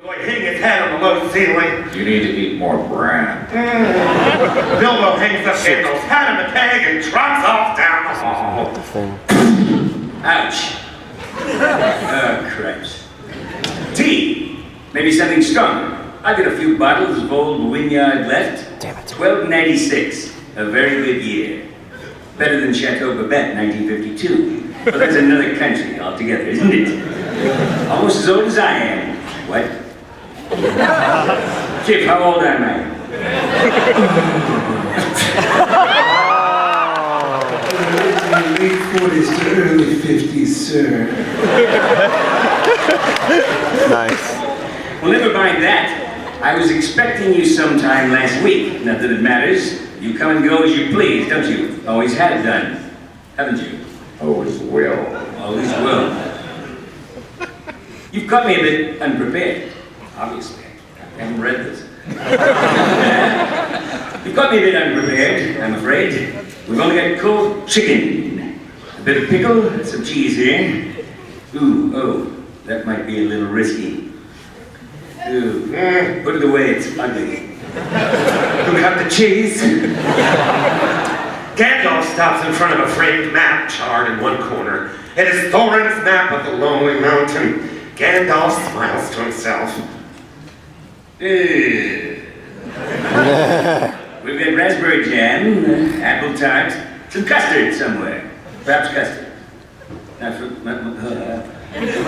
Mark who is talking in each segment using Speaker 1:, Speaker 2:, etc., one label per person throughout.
Speaker 1: Like hitting his head on the low ceiling.
Speaker 2: You need to eat more bran.
Speaker 1: Bilbo hangs up Gandalf's hat on the peg and trots off down the hall.
Speaker 3: Ouch. Oh, Christ. Tea. Maybe something stronger. I've got a few bottles of old Wynyard left.
Speaker 4: Damn it.
Speaker 3: 1296. A very good year. Better than Chateau Babette, 1952. Well, that's another country altogether, isn't it? Almost as old as I am. What? Chip, how old am I?
Speaker 5: Late 40s to early 50s, sir.
Speaker 4: Nice.
Speaker 3: Well, never mind that. I was expecting you sometime last week. Not that it matters. You come and go as you please, don't you? Always have done, haven't you?
Speaker 2: Always will.
Speaker 3: Always will. You've caught me a bit unprepared, obviously. I haven't read this. You've got me a bit unprepared, I'm afraid. We've only got cold chicken, a bit of pickle, and some cheese here. Ooh, oh, that might be a little risky. Ooh, put it away, it's ugly.
Speaker 1: Who cut the cheese? Gandalf stops in front of a framed map charred in one corner. It is Thorin's map of the Lonely Mountain. Gandalf smiles to himself.
Speaker 3: We've got raspberry jam, apple tart, some custard somewhere. Perhaps custard.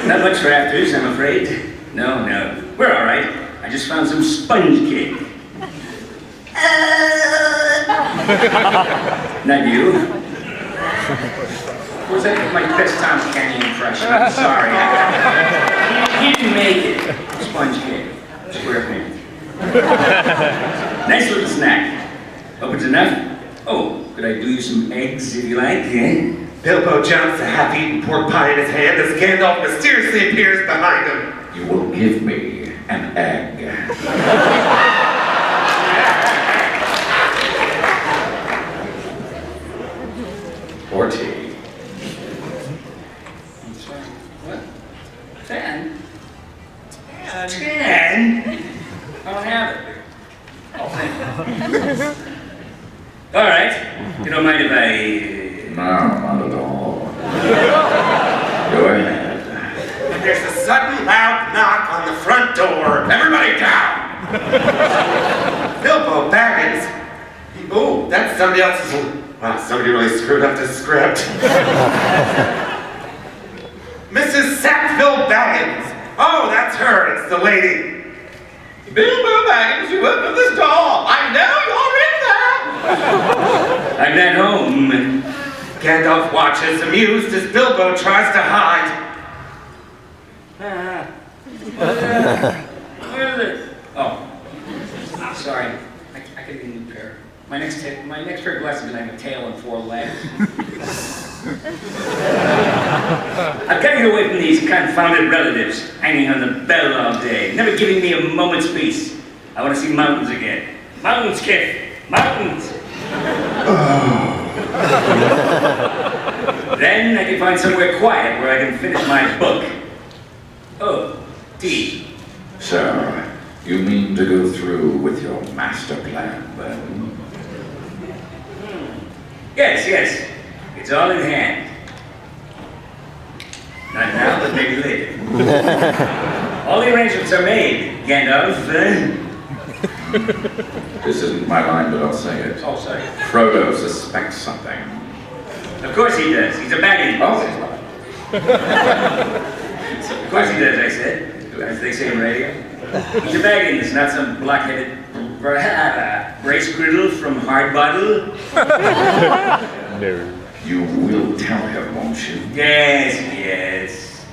Speaker 3: Not much for afters, I'm afraid. No, we're all right. I just found some sponge cake. Not you. Was that my best Tom Kenny impression? I'm sorry. He didn't make it. Sponge cake. Square pin. Nice little snack. Hope it's enough. Oh, could I do you some eggs if you like, eh?
Speaker 1: Bilbo jumps, a half-eaten pork pie in his hand as Gandalf mysteriously appears behind him.
Speaker 2: You will give me an egg. Or tea.
Speaker 3: What? 10? 10? I don't have it. Oh, thank you. All right. You don't mind if I...
Speaker 2: No, not at all. Go ahead.
Speaker 1: There's a sudden loud knock on the front door. Everybody down! Bilbo Baggins. Oh, that's somebody else's. Wow, somebody really screwed up the script. Mrs. Sackville Baggins. Oh, that's her. It's the lady. Bilbo Baggins, you opened this door. I know you're in there.
Speaker 3: I'm not home.
Speaker 1: Gandalf watches, amused as Bilbo tries to hide.
Speaker 3: Where is it? Oh, sorry. I could get a new pair. My next pair of glasses is gonna have a tail and 4 legs. I've got to get away from these confounded relatives hanging on the bell all day, never giving me a moment's peace. I want to see mountains again. Mountains, kid. Mountains. Then I can find somewhere quiet where I can finish my book. Oh, tea.
Speaker 2: So, you mean to go through with your master plan, then?
Speaker 3: Yes. It's all in hand. Not now, but maybe later. All the arrangements are made, Gandalf.
Speaker 2: This isn't my line, but I'll say it.
Speaker 3: Oh, sorry.
Speaker 2: Frodo suspects something.
Speaker 3: Of course he does. He's a baggage.
Speaker 2: Oh.
Speaker 3: Of course he does, I said. As they say in radio. He's a Baggins, not some blockheaded race griddle from Hardbottle.
Speaker 4: No.
Speaker 2: You will tell him, won't you?
Speaker 3: Yes.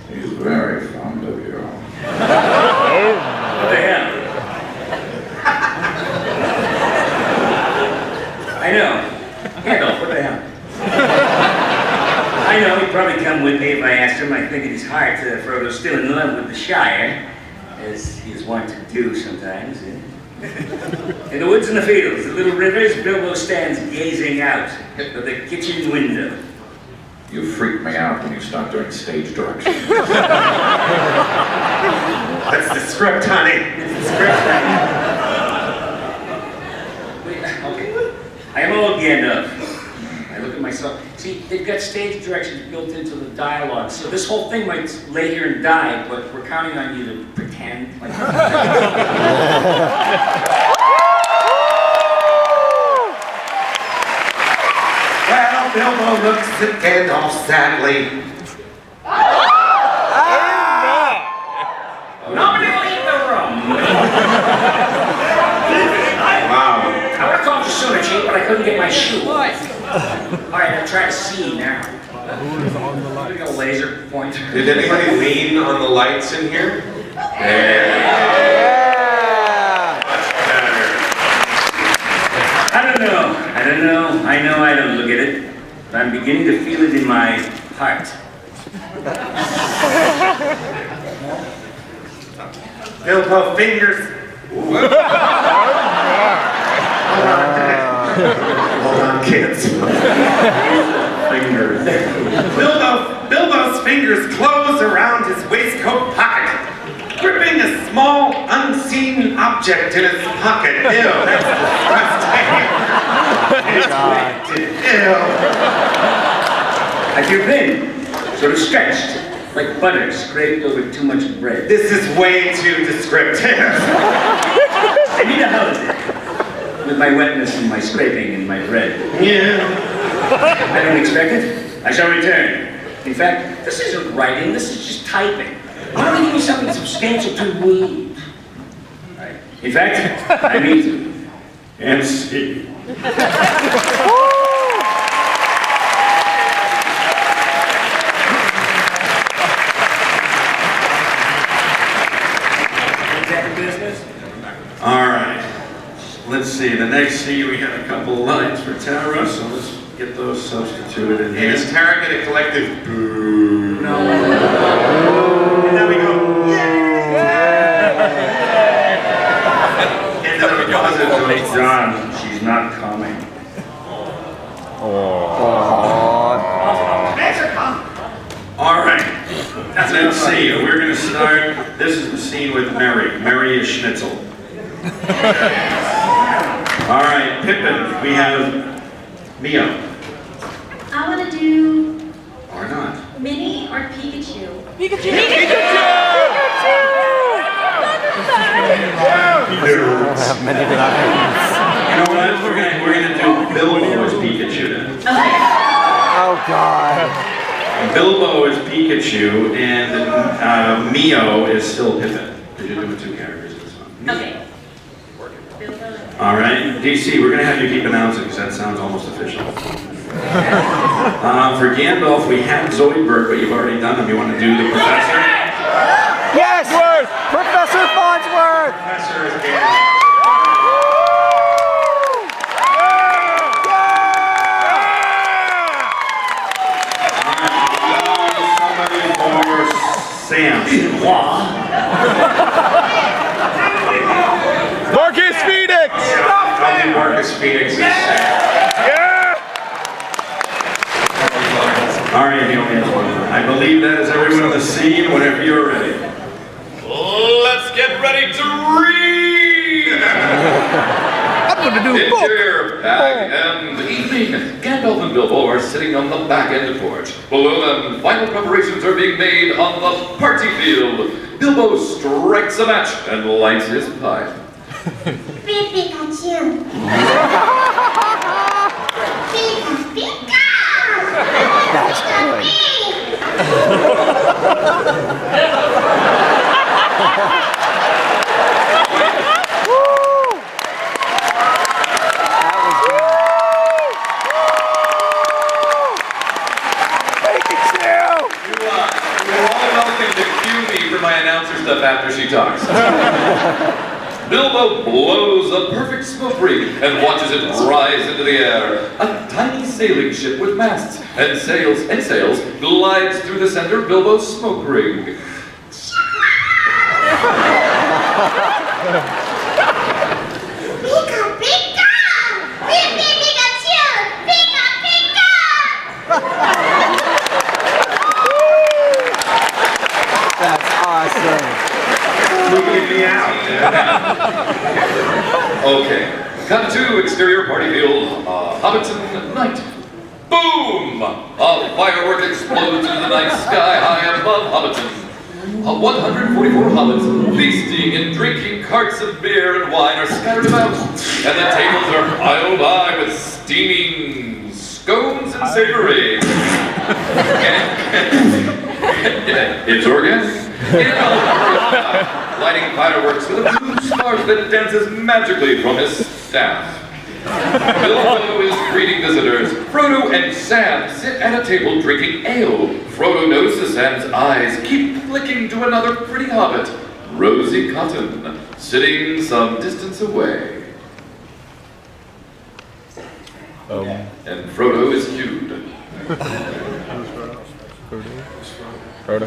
Speaker 2: He's very fond of you.
Speaker 3: What the hell? I know. Gandalf, what the hell? I know, he'd probably come with me if I asked him. I think in his heart Frodo's still in love with the Shire, as he is wont to do sometimes. In the woods and the fields, the little rivers, Bilbo stands gazing out of the kitchen window.
Speaker 2: You freak me out when you start doing stage direction.
Speaker 1: That's the script, honey.
Speaker 3: It's the script. Wait, okay. I am all Gandalf. I look at myself. See, they've got stage directions built into the dialogue, so this whole thing might lay here and die, but we're counting on you to pretend like.
Speaker 1: Well, Bilbo looks at Gandalf sadly.
Speaker 3: Nobody will eat the room.
Speaker 1: Wow.
Speaker 3: I would have called you sooner, Chief, but I couldn't get my shoe. All right, I'm trying to see now. There we go, laser point.
Speaker 1: Did anybody lean on the lights in here?
Speaker 3: I know I don't look at it, but I'm beginning to feel it in my heart.
Speaker 1: Bilbo fingers. Hold on, kids. Fingers. Bilbo's fingers close around his waistcoat pocket, gripping a small, unseen object in his pocket. Ew, that's disgusting. Ew.
Speaker 3: I feel thin, sort of stretched, like butter scraped over too much bread.
Speaker 1: This is way too descriptive.
Speaker 3: I need a holiday with my wetness and my scraping and my bread.
Speaker 1: Yeah.
Speaker 3: I don't expect it. I shall return. In fact, this isn't writing, this is just typing. Why don't you give me something substantial to read? Right. In fact, I need to. MC.
Speaker 2: All right. Let's see. The next scene, we have a couple lines for Tara, so let's get those substituted in
Speaker 1: And
Speaker 2: here.
Speaker 1: is Tara get a collective boo?
Speaker 3: No.
Speaker 1: And then we go, and then we go,
Speaker 3: John, she's not coming.
Speaker 2: All right. Let's see. We're going to start. This is the scene with Mary. Mary is Schnitzel. All right, Pippin. We have Mio.
Speaker 6: I want to do
Speaker 2: Or not.
Speaker 6: Minnie or Pikachu.
Speaker 4: Pikachu! Many lines.
Speaker 2: You know what? We're gonna do Bilbo as Pikachu then.
Speaker 6: Okay.
Speaker 4: Oh God.
Speaker 2: Bilbo is Pikachu, and Mio is still Pippin. Because you're doing two characters in this one.
Speaker 6: Okay.
Speaker 2: All right, DC, we're gonna have you keep announcing because that sounds almost official. For Gandalf, we had Zoe Burke, but you've already done them. You want to do the professor?
Speaker 4: Yes! Professor Farnsworth!
Speaker 1: Professor is Gandalf.
Speaker 2: Somebody for Sam.
Speaker 4: Marcus Phoenix!
Speaker 1: Probably Marcus Phoenix is Sam.
Speaker 2: All right, he only has one. I believe that is everyone in the scene whenever you're ready.
Speaker 7: Let's get ready to read!
Speaker 4: I'm gonna do
Speaker 7: Into your bag and evening. Gandalf and Bilbo are sitting on the back end porch. Below them, final preparations are being made on the party field. Bilbo strikes a match and lights his pipe.
Speaker 6: Pikachu. Pika.
Speaker 4: That's good.
Speaker 7: You're all welcome to cue me for my announcer stuff after she talks. Bilbo blows a perfect smoke ring and watches it rise into the air. A tiny sailing ship with masts and sails glides through the center of Bilbo's smoke ring.
Speaker 6: Pika. Pikachu. Pika.
Speaker 4: That's awesome.
Speaker 1: leaving me out.
Speaker 7: Okay. Cut to exterior party field, Hobbiton night. Boom! A firework explodes into the night sky high above Hobbiton. 144 hobbits feasting and drinking carts of beer and wine are scattered about, and the tables are piled high with steaming scones and savory. It's organic. Lighting fireworks with a blue scarf that dances magically from his staff. Bilbo is greeting visitors. Frodo and Sam sit at a table drinking ale. Frodo notices Sam's eyes keep flicking to another pretty hobbit, Rosie Cotton, sitting some distance away. And Frodo is cued.
Speaker 4: Frodo.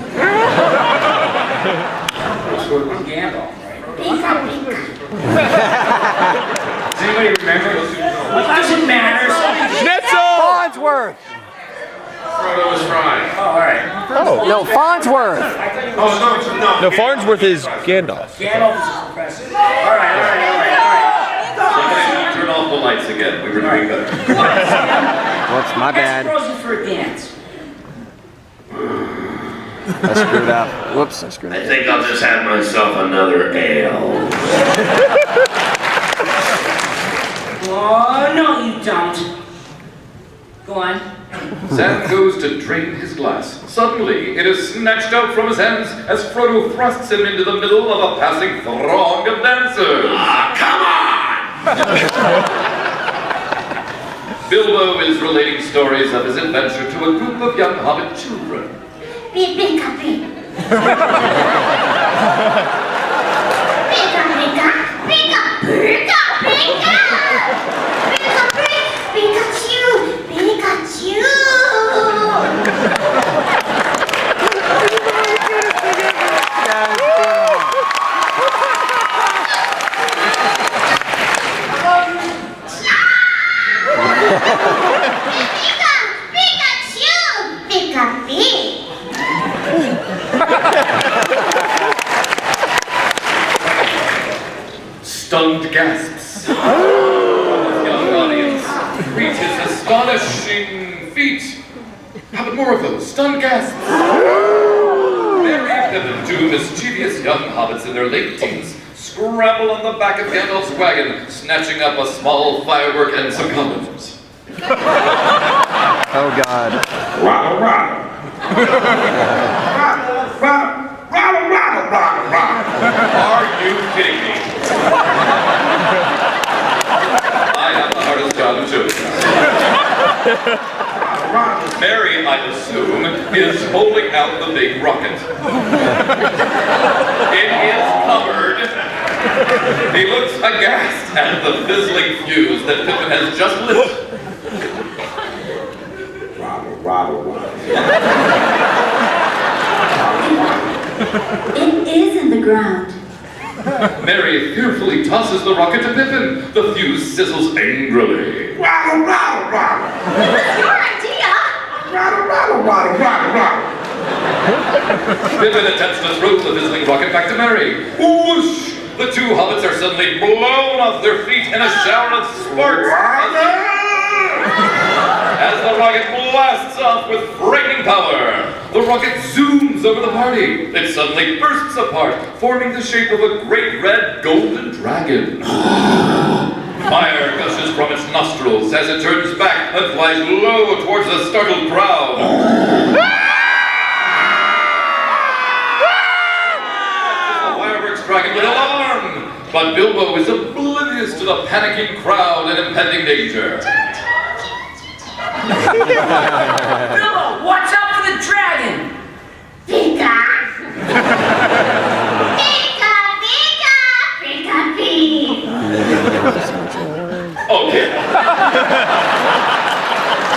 Speaker 3: Gandalf, right?
Speaker 6: Pika, pika.
Speaker 3: Does anybody remember? It doesn't matter.
Speaker 4: Schnitzel! Farnsworth!
Speaker 1: Frodo was frying.
Speaker 3: Oh, all right.
Speaker 4: Oh, no, Farnsworth!
Speaker 1: Oh, no.
Speaker 4: No, Farnsworth is Gandalf.
Speaker 3: Gandalf is a professor. All right.
Speaker 7: Somebody turn off the lights again. We were doing better.
Speaker 4: Whoops, my bad.
Speaker 3: Ask Rosie for a dance.
Speaker 4: I screwed up. Whoops, I screwed
Speaker 8: I
Speaker 4: up.
Speaker 8: think I'll just have myself another ale.
Speaker 3: Oh, no, you don't. Go on.
Speaker 7: Sam goes to drain his glass. Suddenly, it is snatched out from his hands as Frodo thrusts him into the middle of a passing throng of dancers.
Speaker 8: Come on!
Speaker 7: Bilbo is relating stories of his adventure to a group of young hobbit children.
Speaker 6: Pika, pika. Pika, pika. Pika, pika, pika. Pika, Pikachu. Pikachu. Pika, Pikachu. Pika, pika.
Speaker 7: Stunned gasps. The young audience reach his astonishing feat. How about more of those? Stunned gasps. Merry and two mischievous young hobbits in their late teens scramble on the back of Gandalf's wagon, snatching up a small firework and some condoms.
Speaker 4: Oh, God.
Speaker 1: Rattle, rattle. Rattle, rattle, rattle, rattle.
Speaker 7: Are you kidding me? I have the hardest job in show. Mary, I assume, is holding out the big rocket. It is covered. He looks aghast at the fizzling fuse that Pippin has just lit.
Speaker 1: Rattle, rattle.
Speaker 6: It is in the ground.
Speaker 7: Mary fearfully tosses the rocket to Pippin. The fuse sizzles angrily.
Speaker 1: Rattle, rattle, rattle.
Speaker 6: What's your idea?
Speaker 1: Rattle, rattle, rattle, rattle, rattle.
Speaker 7: Pippin attempts to throw the fizzling rocket back to Mary. Whoosh! The two hobbits are suddenly blown off their feet in a shower of sparks. As the rocket blasts off with frightening power, the rocket zooms over the party. It suddenly bursts apart, forming the shape of a great red golden dragon. Fire gushes from its nostrils as it turns back and flies low towards the startled crowd. The fireworks dragon with alarm, but Bilbo is oblivious to the panicking crowd and impending danger.
Speaker 3: Bilbo, watch out for the dragon!
Speaker 6: Pika. Pika, pika. Pika, pika.
Speaker 7: Okay.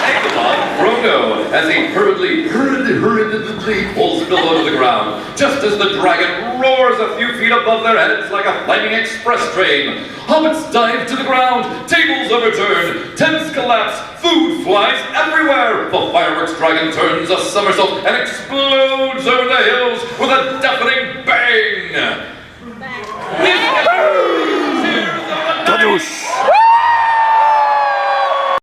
Speaker 7: Megacon, Frodo, as he hurriedly pulls Bilbo to the ground, just as the dragon roars a few feet above their heads like a flaming express train. Hobbits dive to the ground, tables overturn, tents collapse, food flies everywhere. The fireworks dragon turns a somersault and explodes over the hills with a deafening bang.
Speaker 4: Tadoosh.